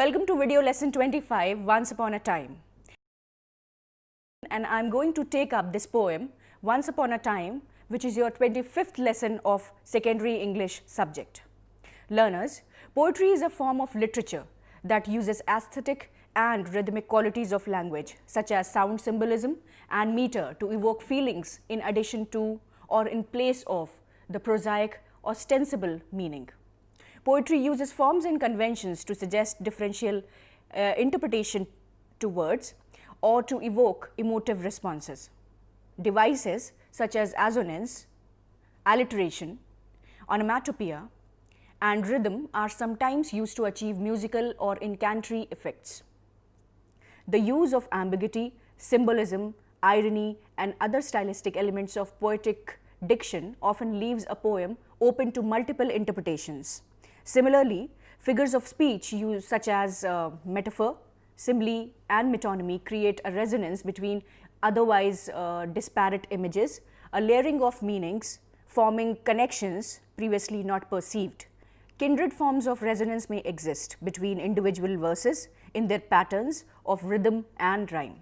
Welcome to video lesson 25, Once Upon a Time. And I'm going to take up this poem, Once Upon a Time, which is your 25th lesson of secondary English subject. Learners, poetry is a form of literature that uses aesthetic and rhythmic qualities of language, such as sound symbolism and meter, to evoke feelings in addition to or in place of the prosaic, ostensible meaning. Poetry uses forms and conventions to suggest differential interpretation to words or to evoke emotive responses. Devices such as assonance, alliteration, onomatopoeia, and rhythm are sometimes used to achieve musical or incantatory effects. The use of ambiguity, symbolism, irony, and other stylistic elements of poetic diction often leaves a poem open to multiple interpretations. Similarly, figures of speech used such as metaphor, simile, and metonymy create a resonance between otherwise disparate images, a layering of meanings, forming connections previously not perceived. Kindred forms of resonance may exist between individual verses in their patterns of rhythm and rhyme.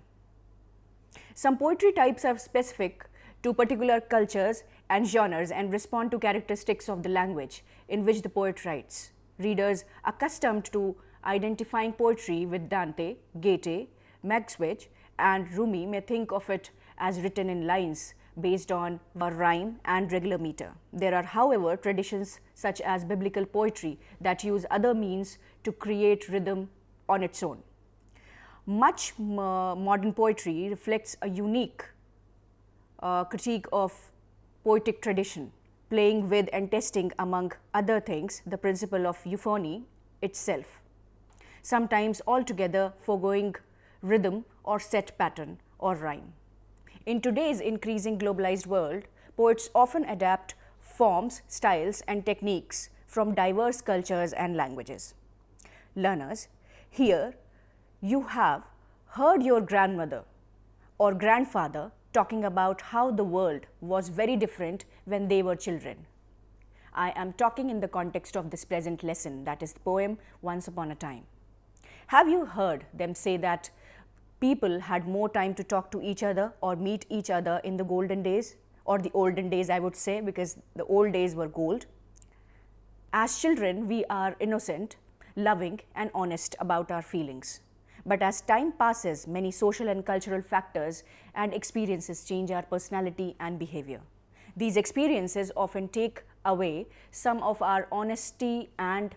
Some poetry types are specific to particular cultures and genres and respond to characteristics of the language in which the poet writes. Readers accustomed to identifying poetry with Dante, Goethe, Maxwell, and Rumi may think of it as written in lines based on a rhyme and regular meter. There are, however, traditions such as biblical poetry that use other means to create rhythm on its own. Much modern poetry reflects a unique critique of poetic tradition, playing with and testing, among other things, the principle of euphony itself, sometimes altogether foregoing rhythm or set pattern or rhyme. In today's increasing globalized world, poets often adapt forms, styles, and techniques from diverse cultures and languages. Learners, here you have heard your grandmother or grandfather talking about how the world was very different when they were children. I am talking in the context of this present lesson, that is the poem Once Upon a Time. Have you heard them say that people had more time to talk to each other or meet each other in the golden days, or the olden days, I would say, because the old days were gold? As children, we are innocent, loving, and honest about our feelings. But as time passes, many social and cultural factors and experiences change our personality and behavior. These experiences often take away some of our honesty and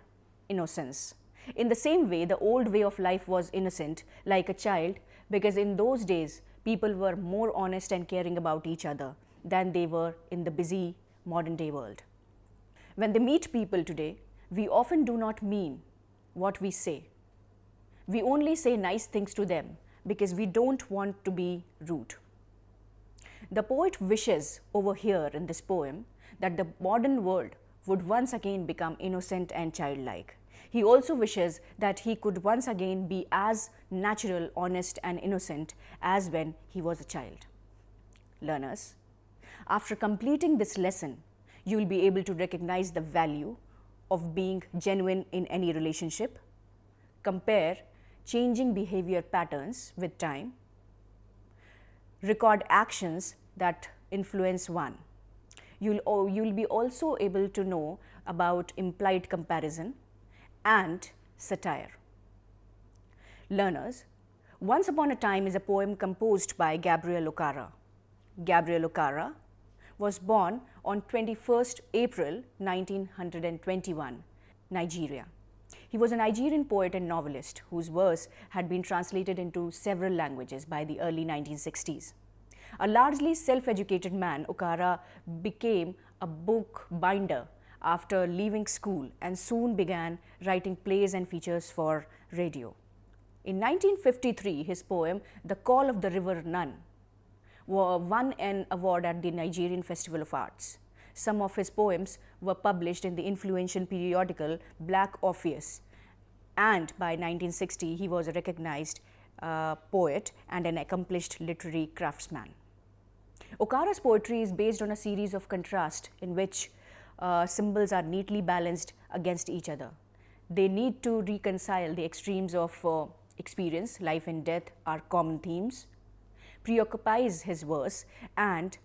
innocence. In the same way, the old way of life was innocent, like a child, because in those days, people were more honest and caring about each other than they were in the busy modern day world. When they meet people today, we often do not mean what we say. We only say nice things to them because we don't want to be rude. The poet wishes over here in this poem that the modern world would once again become innocent and childlike. He also wishes that he could once again be as natural, honest, and innocent as when he was a child. Learners, after completing this lesson, you will be able to recognize the value of being genuine in any relationship, compare changing behavior patterns with time, record actions that influence one. You'll be also able to know about implied comparison and satire. Learners, Once Upon a Time is a poem composed by Gabriel Okara. Gabriel Okara was born on 21st April 1921, Nigeria. He was a Nigerian poet and novelist whose verse had been translated into several languages by the early 1960s. A largely self-educated man, Okara became a book binder after leaving school and soon began writing plays and features for radio. In 1953, his poem, The Call of the River Nun, won an award at the Nigerian Festival of Arts. Some of his poems were published in the influential periodical Black Orpheus, and by 1960 he was a recognized poet and an accomplished literary craftsman. Okara's poetry is based on a series of contrasts in which symbols are neatly balanced against each other. They need to reconcile the extremes of experience, life and death are common themes, preoccupies his verse, and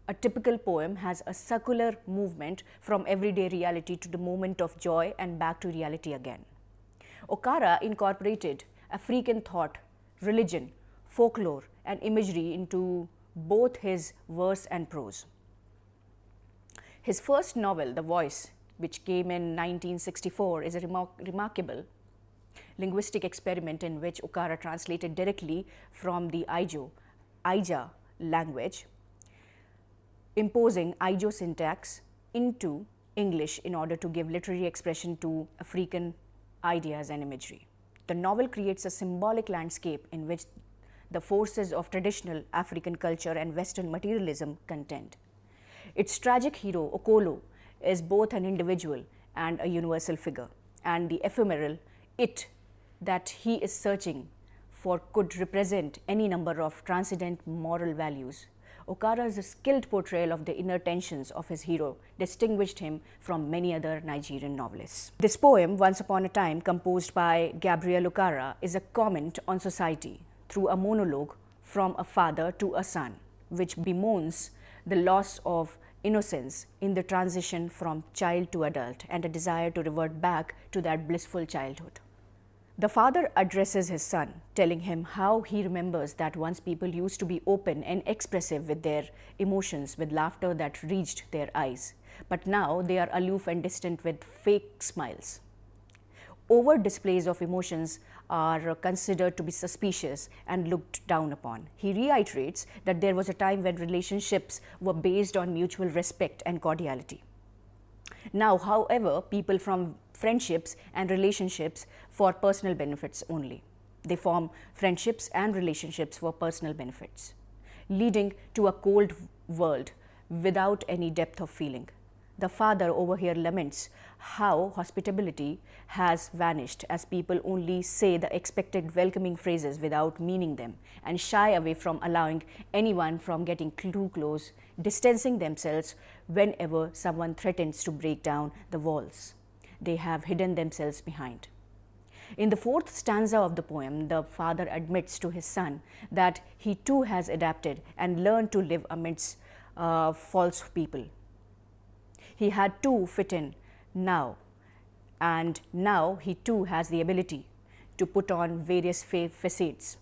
a typical poem has a circular movement from everyday reality to the moment of joy and back to reality again. Okara incorporated African thought, religion, folklore, and imagery into both his verse and prose. His first novel, The Voice, which came in 1964, is a remarkable linguistic experiment in which Okara translated directly from the Aija language, imposing Ijo syntax into English in order to give literary expression to African ideas and imagery. The novel creates a symbolic landscape in which the forces of traditional African culture and Western materialism contend. Its tragic hero, Okolo, is both an individual and a universal figure, and the ephemeral it that he is searching for could represent any number of transcendent moral values. Okara's skilled portrayal of the inner tensions of his hero distinguished him from many other Nigerian novelists. This poem, Once Upon a Time, composed by Gabriel Okara, is a comment on society through a monologue from a father to a son, which bemoans the loss of innocence in the transition from child to adult and a desire to revert back to that blissful childhood. The father addresses his son, telling him how he remembers that once people used to be open and expressive with their emotions, with laughter that reached their eyes, but now they are aloof and distant with fake smiles. Overt displays of emotions are considered to be suspicious and looked down upon. He reiterates that there was a time when relationships were based on mutual respect and cordiality. Now, however, people form friendships and relationships for personal benefits only. They form friendships and relationships for personal benefits, leading to a cold world without any depth of feeling. The father over here laments how hospitality has vanished as people only say the expected welcoming phrases without meaning them and shy away from allowing anyone from getting too close, distancing themselves whenever someone threatens to break down the walls they have hidden themselves behind. In the fourth stanza of the poem, the father admits to his son that he too has adapted and learned to live amidst false people. He had to fit in now, and now he too has the ability to put on various facades.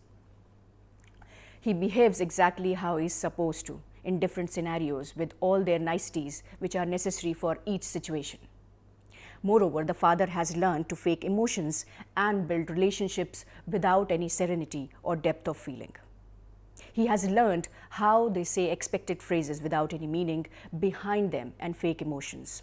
He behaves exactly how he is supposed to in different scenarios with all their niceties which are necessary for each situation. Moreover, the father has learned to fake emotions and build relationships without any serenity or depth of feeling. He has learned how they say expected phrases without any meaning behind them and fake emotions.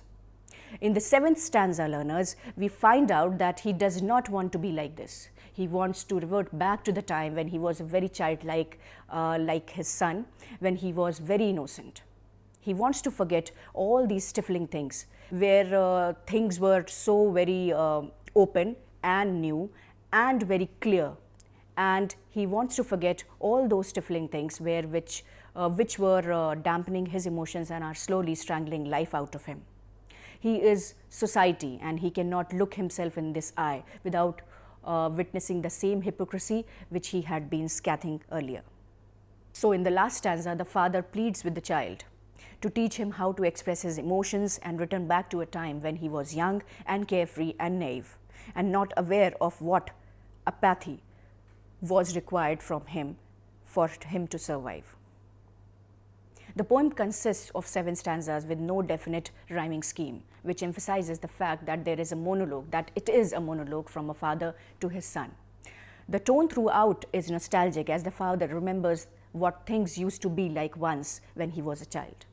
In the seventh stanza, learners, we find out that he does not want to be like this. He wants to revert back to the time when he was very childlike, like his son, when he was very innocent. He wants to forget all these stifling things, where things were so very open and new and very clear. And he wants to forget all those stifling things which were dampening his emotions and are slowly strangling life out of him. He is society and he cannot look himself in this eye without witnessing the same hypocrisy which he had been scathing earlier. So in the last stanza, the father pleads with the child to teach him how to express his emotions and return back to a time when he was young and carefree and naive and not aware of what apathy was required from him for him to survive. The poem consists of 7 stanzas with no definite rhyming scheme, which emphasizes the fact that there is a monologue, that it is a monologue from a father to his son. The tone throughout is nostalgic as the father remembers what things used to be like once when he was a child.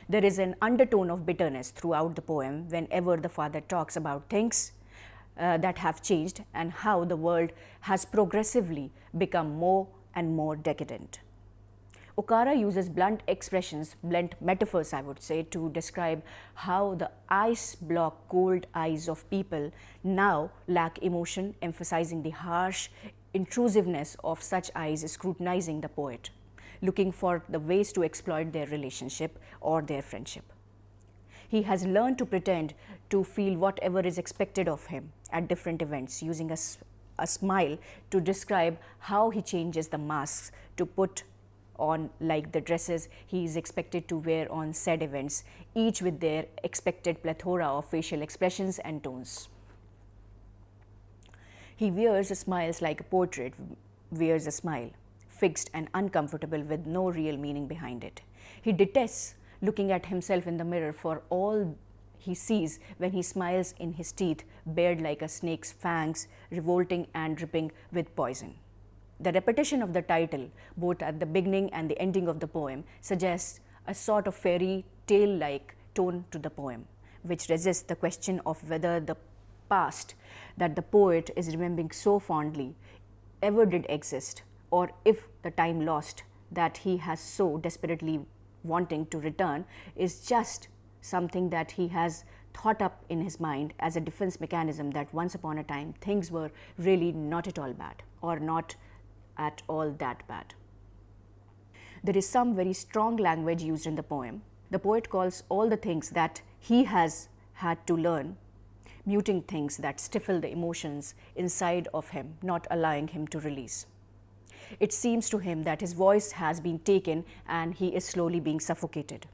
There is an undertone of bitterness throughout the poem whenever the father talks about things that have changed and how the world has progressively become more and more decadent. Okara uses blunt expressions, blunt metaphors I would say, to describe how the ice block cold eyes of people now lack emotion, emphasizing the harsh intrusiveness of such eyes scrutinizing the poet, looking for the ways to exploit their relationship or their friendship. He has learned to pretend to feel whatever is expected of him at different events, using a smile to describe how he changes the masks to put on, like the dresses he is expected to wear on said events, each with their expected plethora of facial expressions and tones. He wears smiles like a portrait wears a smile, fixed and uncomfortable with no real meaning behind it. He detests looking at himself in the mirror for all he sees when he smiles in his teeth bared like a snake's fangs, revolting and dripping with poison. The repetition of the title, both at the beginning and the ending of the poem, suggests a sort of fairy tale-like tone to the poem, which resists the question of whether the past that the poet is remembering so fondly ever did exist, or if the time lost that he has so desperately wanting to return is just something that he has thought up in his mind as a defense mechanism that once upon a time things were really not at all bad, or not at all that bad. There is some very strong language used in the poem. The poet calls all the things that he has had to learn muting things that stifle the emotions inside of him, not allowing him to release. It seems to him that his voice has been taken and he is slowly being suffocated.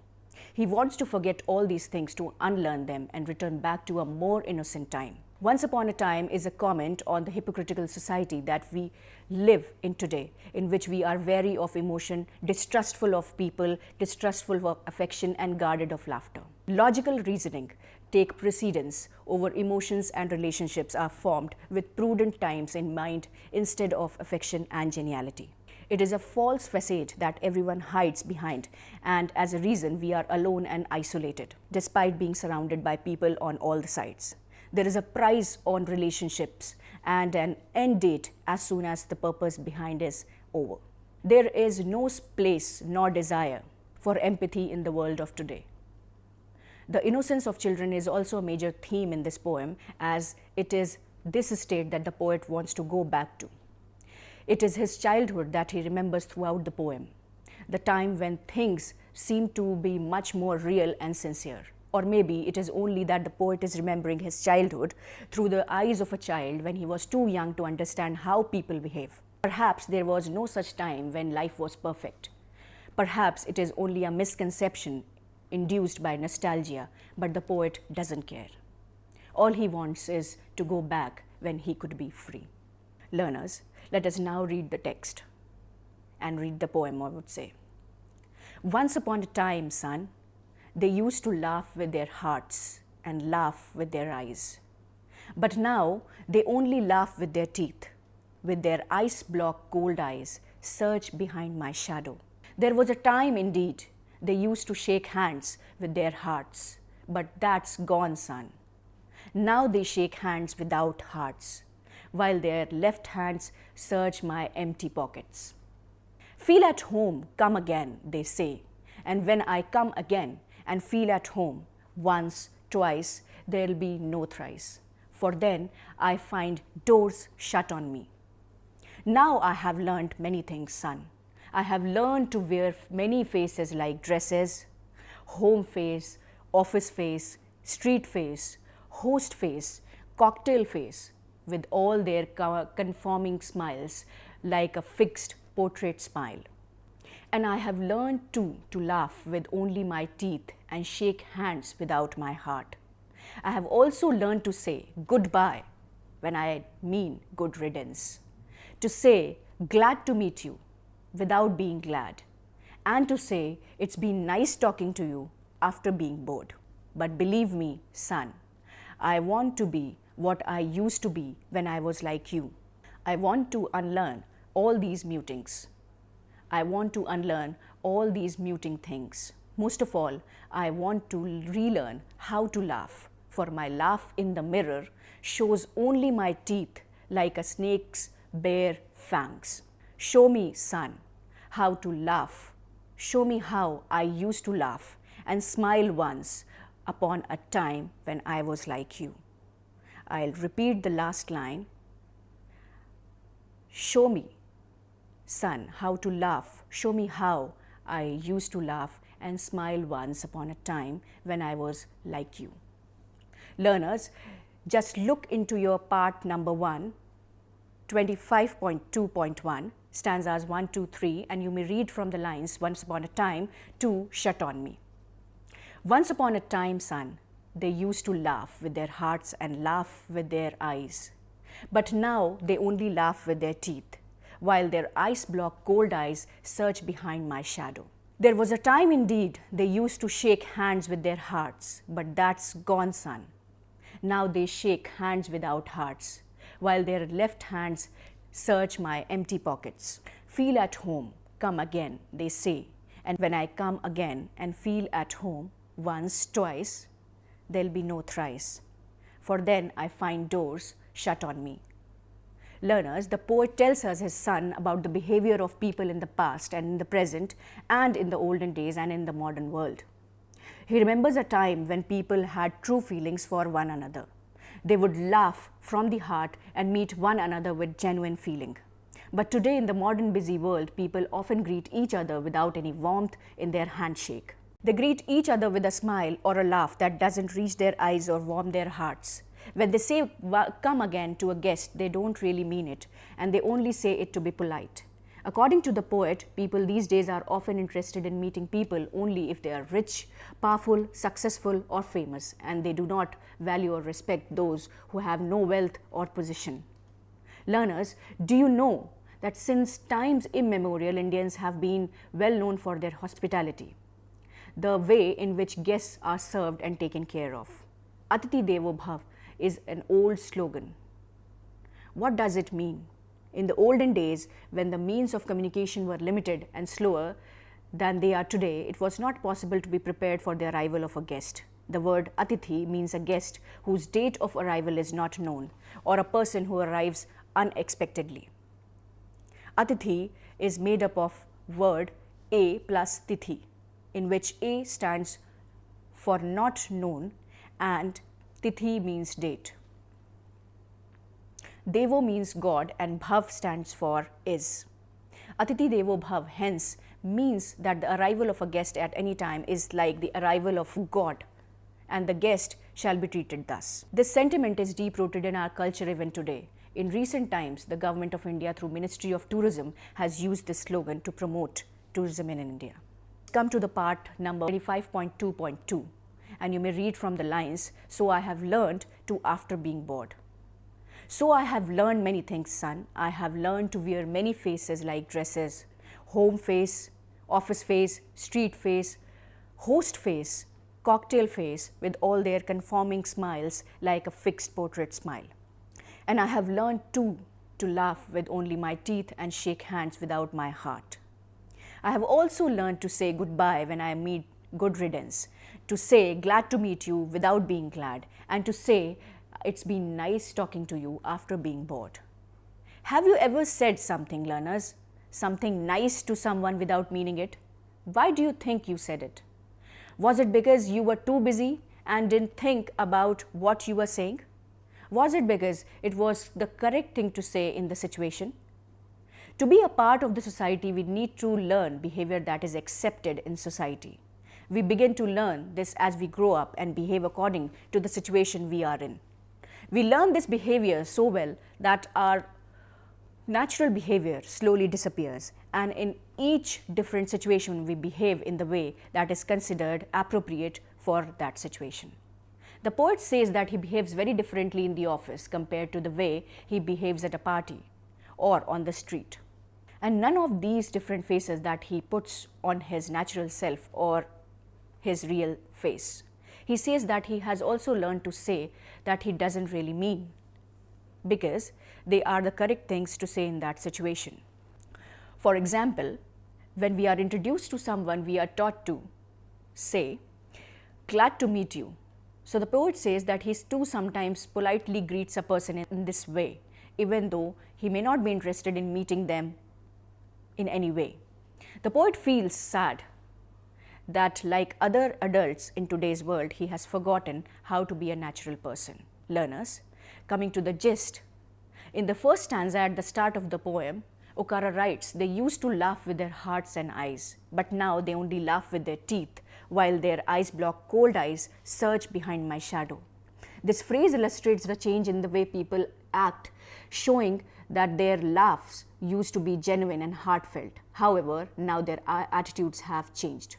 He wants to forget all these things, to unlearn them and return back to a more innocent time. Once upon a time is a comment on the hypocritical society that we live in today, in which we are wary of emotion, distrustful of people, distrustful of affection, and guarded of laughter. Logical reasoning take precedence over emotions, and relationships are formed with prudent times in mind instead of affection and geniality. It is a false facade that everyone hides behind, and as a reason we are alone and isolated, despite being surrounded by people on all the sides. There is a price on relationships and an end date as soon as the purpose behind is over. There is no place nor desire for empathy in the world of today. The innocence of children is also a major theme in this poem, as it is this state that the poet wants to go back to. It is his childhood that he remembers throughout the poem, the time when things seem to be much more real and sincere. Or maybe it is only that the poet is remembering his childhood through the eyes of a child when he was too young to understand how people behave. Perhaps there was no such time when life was perfect. Perhaps it is only a misconception induced by nostalgia, but the poet doesn't care. All he wants is to go back when he could be free. Learners, let us now read the text and read the poem, I would say. Once upon a time, son, they used to laugh with their hearts and laugh with their eyes. But now they only laugh with their teeth. With their ice block cold eyes, search behind my shadow. There was a time indeed they used to shake hands with their hearts, but that's gone, son. Now they shake hands without hearts, while their left hands search my empty pockets. Feel at home, come again, they say, and when I come again and feel at home, once, twice, there'll be no thrice, for then I find doors shut on me. Now I have learned many things, son. I have learned to wear many faces like dresses, home face, office face, street face, host face, cocktail face, with all their conforming smiles like a fixed portrait smile. And I have learned too to laugh with only my teeth and shake hands without my heart. I have also learned to say goodbye when I mean good riddance, to say glad to meet you without being glad, and to say it's been nice talking to you after being bored. But believe me, son, I want to be what I used to be when I was like you. I want to unlearn all these mutings. I want to unlearn all these muting things. Most of all, I want to relearn how to laugh, for my laugh in the mirror shows only my teeth like a snake's bare fangs. Show me, son, how to laugh. Show me how I used to laugh and smile once upon a time when I was like you. I'll repeat the last line. Show me, son, how to laugh. Show me how I used to laugh and smile once upon a time when I was like you. Learners, just look into your part number 1, 25.2.1, stanzas 1, 2, 3, and you may read from the lines once upon a time to shut on me. Once upon a time, son, they used to laugh with their hearts and laugh with their eyes. But now they only laugh with their teeth, while their ice block cold eyes search behind my shadow. There was a time indeed they used to shake hands with their hearts, but that's gone, son. Now they shake hands without hearts, while their left hands search my empty pockets. Feel at home, come again, they say, and when I come again and feel at home, once, twice, there'll be no thrice, for then I find doors shut on me. Learners, the poet tells us his son about the behavior of people in the past and in the present and in the olden days and in the modern world. He remembers a time when people had true feelings for one another. They would laugh from the heart and meet one another with genuine feeling. But today in the modern busy world, people often greet each other without any warmth in their handshake. They greet each other with a smile or a laugh that doesn't reach their eyes or warm their hearts. When they say come again to a guest, they don't really mean it, and they only say it to be polite. According to the poet, people these days are often interested in meeting people only if they are rich, powerful, successful or famous, and they do not value or respect those who have no wealth or position. Learners, do you know that since times immemorial, Indians have been well known for their hospitality, the way in which guests are served and taken care of? Atithi Devo Bhav is an old slogan. What does it mean? In the olden days, when the means of communication were limited and slower than they are today, it was not possible to be prepared for the arrival of a guest. The word Atithi means a guest whose date of arrival is not known, or a person who arrives unexpectedly. Atithi is made up of word A plus Tithi, in which A stands for not known and Tithi means date. Devo means God and Bhav stands for is. Atithi Devo Bhav hence means that the arrival of a guest at any time is like the arrival of God, and the guest shall be treated thus. This sentiment is deep-rooted in our culture even today. In recent times, the Government of India through Ministry of Tourism has used this slogan to promote tourism in India. Come to the part number 25.2.2, and you may read from the lines, so I have learned to after being bored. So I have learned many things, son. I have learned to wear many faces like dresses, home face, office face, street face, host face, cocktail face with all their conforming smiles like a fixed portrait smile. And I have learned too to laugh with only my teeth and shake hands without my heart. I have also learned to say goodbye when I meet good riddance, to say glad to meet you without being glad, and to say it's been nice talking to you after being bored. Have you ever said something, learners, something nice to someone without meaning it? Why do you think you said it? Was it because you were too busy and didn't think about what you were saying? Was it because it was the correct thing to say in the situation? To be a part of the society, we need to learn behavior that is accepted in society. We begin to learn this as we grow up and behave according to the situation we are in. We learn this behavior so well that our natural behavior slowly disappears, and in each different situation we behave in the way that is considered appropriate for that situation. The poet says that he behaves very differently in the office compared to the way he behaves at a party or on the street. And none of these different faces that he puts on his natural self or his real face. He says that he has also learned to say that he doesn't really mean, because they are the correct things to say in that situation. For example, when we are introduced to someone, we are taught to say, glad to meet you. So the poet says that he too sometimes politely greets a person in this way, even though he may not be interested in meeting them in any way. The poet feels sad that, like other adults in today's world, he has forgotten how to be a natural person. Learners, coming to the gist, in the first stanza at the start of the poem, Okara writes, they used to laugh with their hearts and eyes, but now they only laugh with their teeth, while their eyes block cold eyes surge behind my shadow. This phrase illustrates the change in the way people act, showing that their laughs used to be genuine and heartfelt. However, now their attitudes have changed.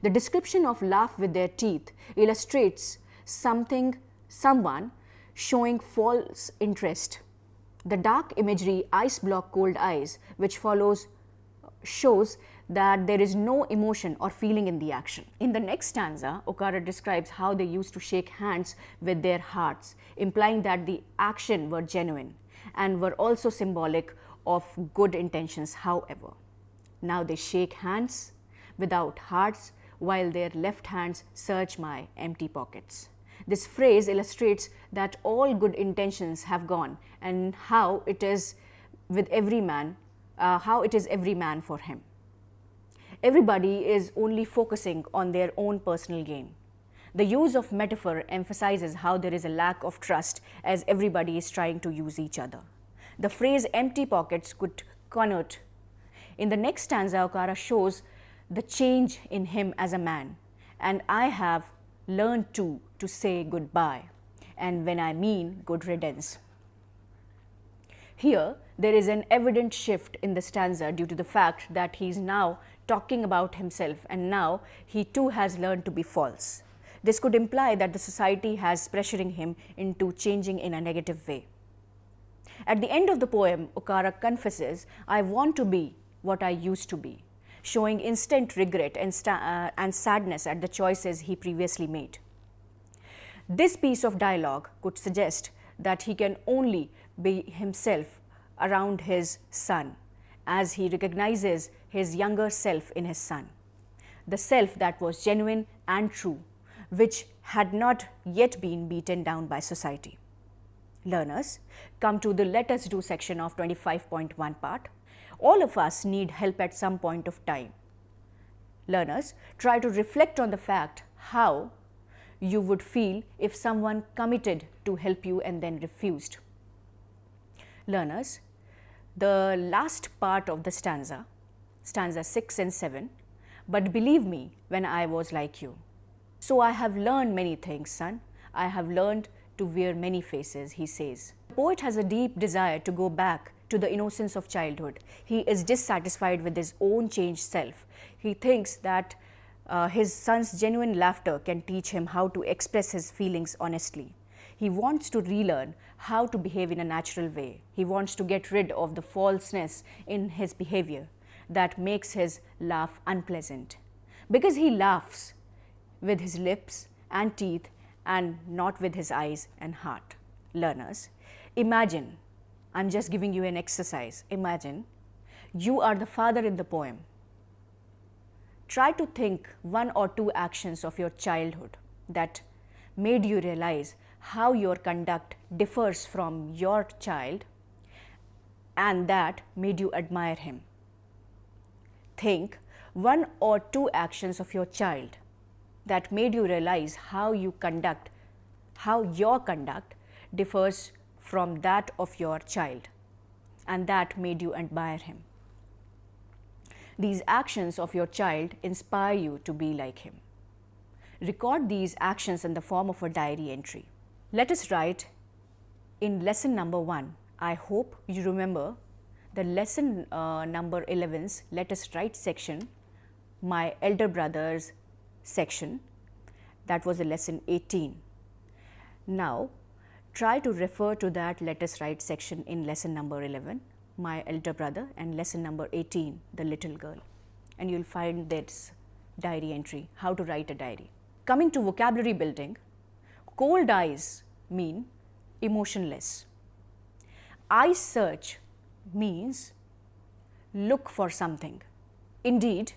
The description of laugh with their teeth illustrates someone showing false interest. The dark imagery, ice block cold eyes, which follows, shows that there is no emotion or feeling in the action. In the next stanza, Okara describes how they used to shake hands with their hearts, implying that the action were genuine and were also symbolic of good intentions. However, now they shake hands without hearts, while their left hands search my empty pockets. This phrase illustrates that all good intentions have gone, and how it is with every man, every man for him. Everybody is only focusing on their own personal gain. The use of metaphor emphasizes how there is a lack of trust, as everybody is trying to use each other. The phrase empty pockets could connote. In the next stanza, Okara shows the change in him as a man, and I have learned to say goodbye, and when I mean good riddance. Here, there is an evident shift in the stanza due to the fact that he is now talking about himself, and now he too has learned to be false. This could imply that the society has pressuring him into changing in a negative way. At the end of the poem, Okara confesses, I want to be what I used to be, showing instant regret and sadness at the choices he previously made. This piece of dialogue could suggest that he can only be himself around his son, as he recognizes his younger self in his son, the self that was genuine and true, which had not yet been beaten down by society. Learners, come to the Let Us Do section of 25.1 part. All of us need help at some point of time. Learners, try to reflect on the fact how you would feel if someone committed to help you and then refused. Learners, the last part of the stanza 6 and 7, but believe me when I was like you. So I have learned many things, son. I have learned to wear many faces, he says. The poet has a deep desire to go back to the innocence of childhood. He is dissatisfied with his own changed self. He thinks that his son's genuine laughter can teach him how to express his feelings honestly. He wants to relearn how to behave in a natural way. He wants to get rid of the falseness in his behavior that makes his laugh unpleasant. Because he laughs with his lips and teeth and not with his eyes and heart. Learners, imagine, I'm just giving you an exercise. Imagine you are the father in the poem. Try to think one or two actions of your childhood that made you realize how your conduct differs from your child and that made you admire him. Think one or two actions of your child that made you realize how your conduct differs from that of your child and that made you admire him. These actions of your child inspire you to be like him. Record these actions in the form of a diary entry. Let us write in lesson number 1. I hope you remember the lesson number 11's Let Us Write section, my elder brother's section. That was a lesson 18. Now, try to refer to that Let Us Write section in lesson number 11, my elder brother, and lesson number 18, the little girl. And you'll find this diary entry, how to write a diary. Coming to vocabulary building, cold eyes mean emotionless. Eye search means look for something. Indeed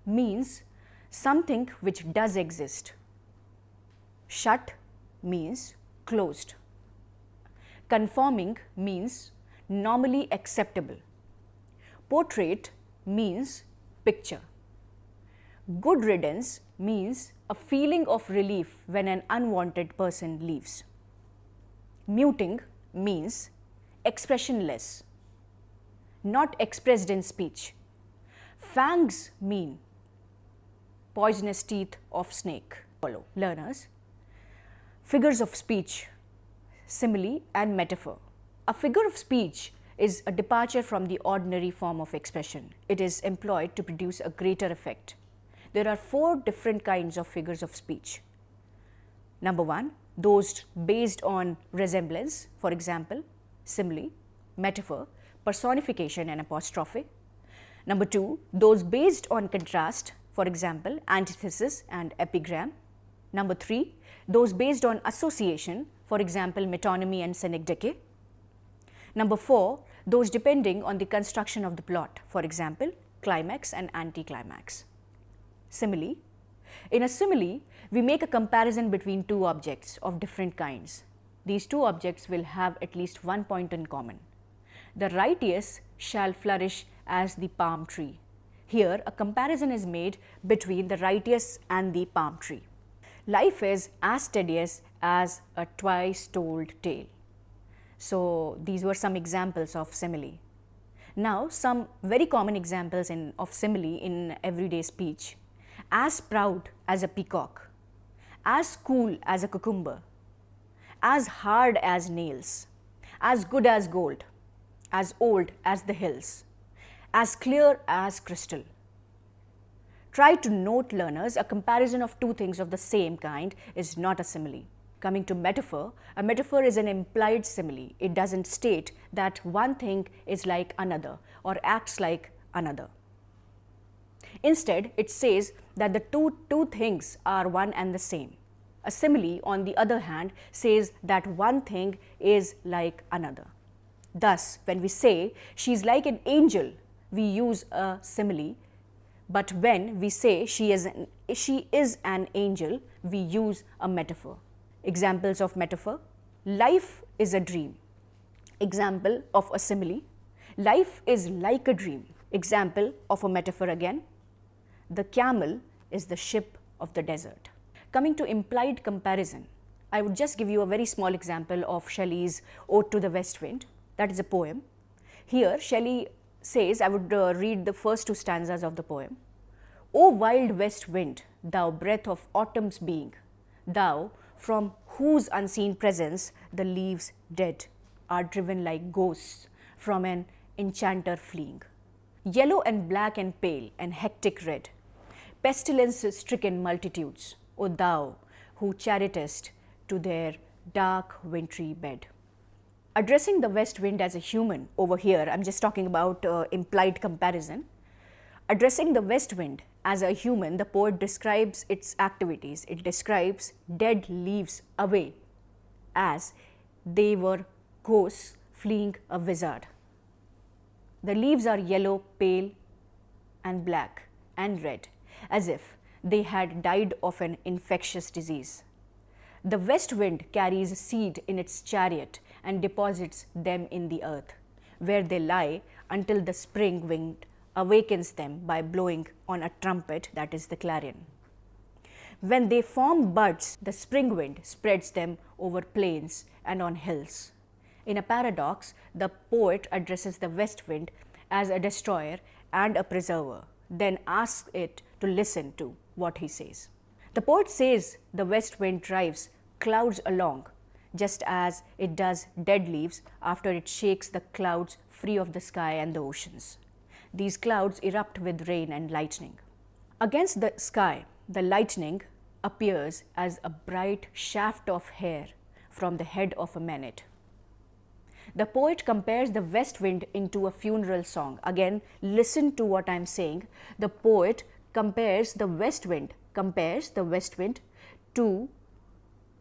means something which does exist. Shut means closed. Conforming means normally acceptable. Portrait means picture. Good riddance means a feeling of relief when an unwanted person leaves. Muting means expressionless. not expressed in speech. Fangs mean poisonous teeth of snake. Follow. Learners, figures of speech, simile and metaphor. A figure of speech is a departure from the ordinary form of expression. It is employed to produce a greater effect. There are 4 different kinds of figures of speech. Number 1, those based on resemblance, for example, simile, metaphor, personification and apostrophe. Number 2, those based on contrast, for example, antithesis and epigram. Number 3, those based on association, for example, metonymy and synecdoche. Number 4, those depending on the construction of the plot, for example, climax and anticlimax. Simile. In a simile, we make a comparison between 2 objects of different kinds. These 2 objects will have at least one point in common. The righteous shall flourish as the palm tree. Here, a comparison is made between the righteous and the palm tree. Life is as tedious as a twice told tale. So, these were some examples of simile. Now, some very common examples of simile in everyday speech. As proud as a peacock, as cool as a cucumber, as hard as nails, as good as gold, as old as the hills, as clear as crystal. Try to note, learners, a comparison of 2 things of the same kind is not a simile. Coming to metaphor, a metaphor is an implied simile. It doesn't state that one thing is like another or acts like another. Instead, it says that the two things are one and the same. A simile, on the other hand, says that one thing is like another. Thus, when we say she is like an angel, we use a simile, but when we say she is an angel, we use a metaphor. Examples of metaphor: life is a dream. Example of a simile: life is like a dream. Example of a metaphor again: the camel is the ship of the desert. Coming to implied comparison, I would just give you a very small example of Shelley's Ode to the West Wind. That is a poem. Here Shelley says, I would read the first 2 stanzas of the poem. O wild west wind, thou breath of autumn's being, thou from whose unseen presence the leaves dead are driven like ghosts from an enchanter fleeing. Yellow and black and pale and hectic red, pestilence-stricken multitudes, O thou who chariotest to their dark wintry bed. Addressing the west wind as a human over here, I'm just talking about implied comparison. Addressing the west wind as a human, the poet describes its activities. It describes dead leaves away as they were ghosts fleeing a wizard. The leaves are yellow, pale and black and red, as if they had died of an infectious disease. The west wind carries seed in its chariot and deposits them in the earth, where they lie until the spring wind awakens them by blowing on a trumpet, that is the clarion. When they form buds, the spring wind spreads them over plains and on hills. In a paradox, the poet addresses the west wind as a destroyer and a preserver, then asks it to listen to what he says. The poet says the west wind drives clouds along, just as it does dead leaves after it shakes the clouds free of the sky and the oceans. These clouds erupt with rain and lightning. Against the sky, the lightning appears as a bright shaft of hair from the head of a manet. The poet compares the west wind into a funeral song. Again, listen to what I am saying. The poet compares the west wind to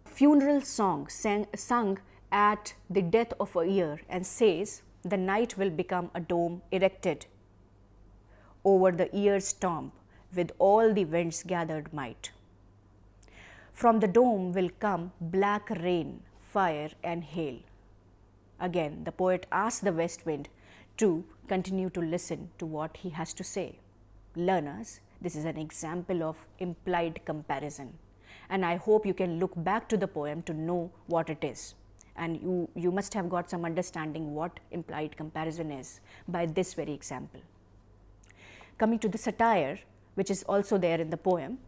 funeral song sung at the death of a year, and says the night will become a dome erected over the year's tomb with all the wind's gathered might. From the dome will come black rain, fire and hail. Again, the poet asks the west wind to continue to listen to what he has to say. Learners, this is an example of implied comparison, and I hope you can look back to the poem to know what it is. and you must have got some understanding what implied comparison is by this very example. Coming to the satire, which is also there in the poem.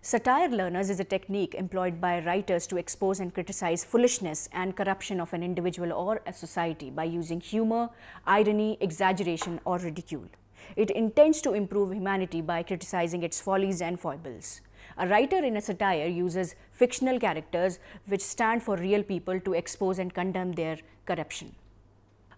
Satire, learners, is a technique employed by writers to expose and criticize foolishness and corruption of an individual or a society by using humor, irony, exaggeration, or ridicule. It intends to improve humanity by criticizing its follies and foibles. A writer in a satire uses fictional characters which stand for real people to expose and condemn their corruption.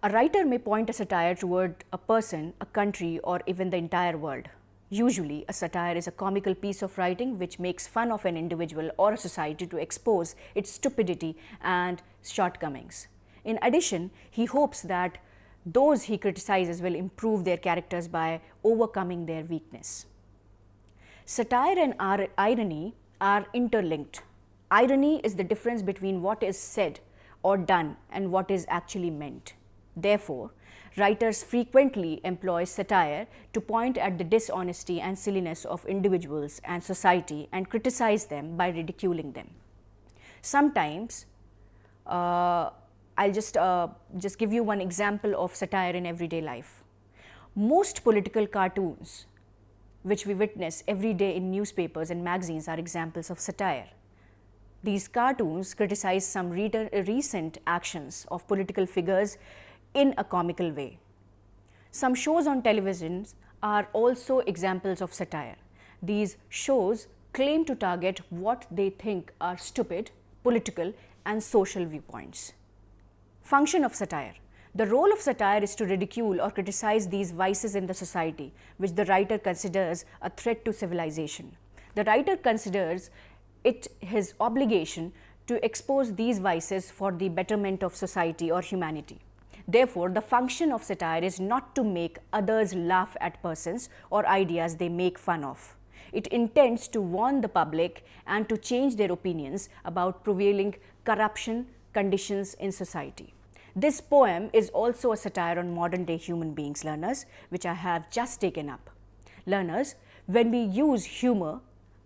A writer may point a satire toward a person, a country, or even the entire world. Usually, a satire is a comical piece of writing which makes fun of an individual or a society to expose its stupidity and shortcomings. In addition, he hopes that those he criticizes will improve their characters by overcoming their weakness. Satire and irony are interlinked. Irony is the difference between what is said or done and what is actually meant. Therefore, writers frequently employ satire to point at the dishonesty and silliness of individuals and society and criticize them by ridiculing them. Sometimes, I'll just give you one example of satire in everyday life. Most political cartoons which we witness every day in newspapers and magazines are examples of satire. These cartoons criticize some recent actions of political figures in a comical way. Some shows on television are also examples of satire. These shows claim to target what they think are stupid, political, and social viewpoints. Function of satire. The role of satire is to ridicule or criticize these vices in the society, which the writer considers a threat to civilization. The writer considers it his obligation to expose these vices for the betterment of society or humanity. Therefore, the function of satire is not to make others laugh at persons or ideas they make fun of. It intends to warn the public and to change their opinions about prevailing corruption conditions in society. This poem is also a satire on modern day human beings, learners, which I have just taken up. Learners, when we use humor,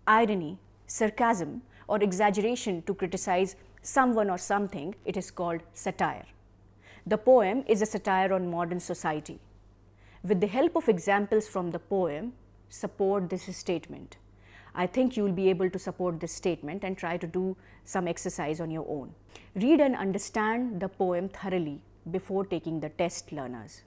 irony, sarcasm, or exaggeration to criticize someone or something, it is called satire. The poem is a satire on modern society. With the help of examples from the poem, support this statement. I think you will be able to support this statement and try to do some exercise on your own. Read and understand the poem thoroughly before taking the test, learners.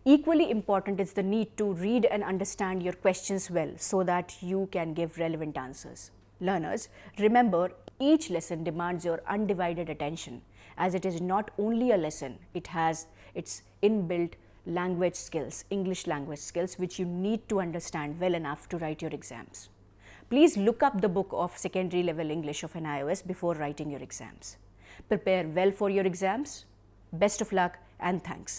Equally important is the need to read and understand your questions well so that you can give relevant answers. Learners, remember, each lesson demands your undivided attention, as it is not only a lesson, it has its inbuilt language skills, English language skills, which you need to understand well enough to write your exams. Please look up the book of secondary level English of NIOS before writing your exams. Prepare well for your exams. Best of luck and thanks.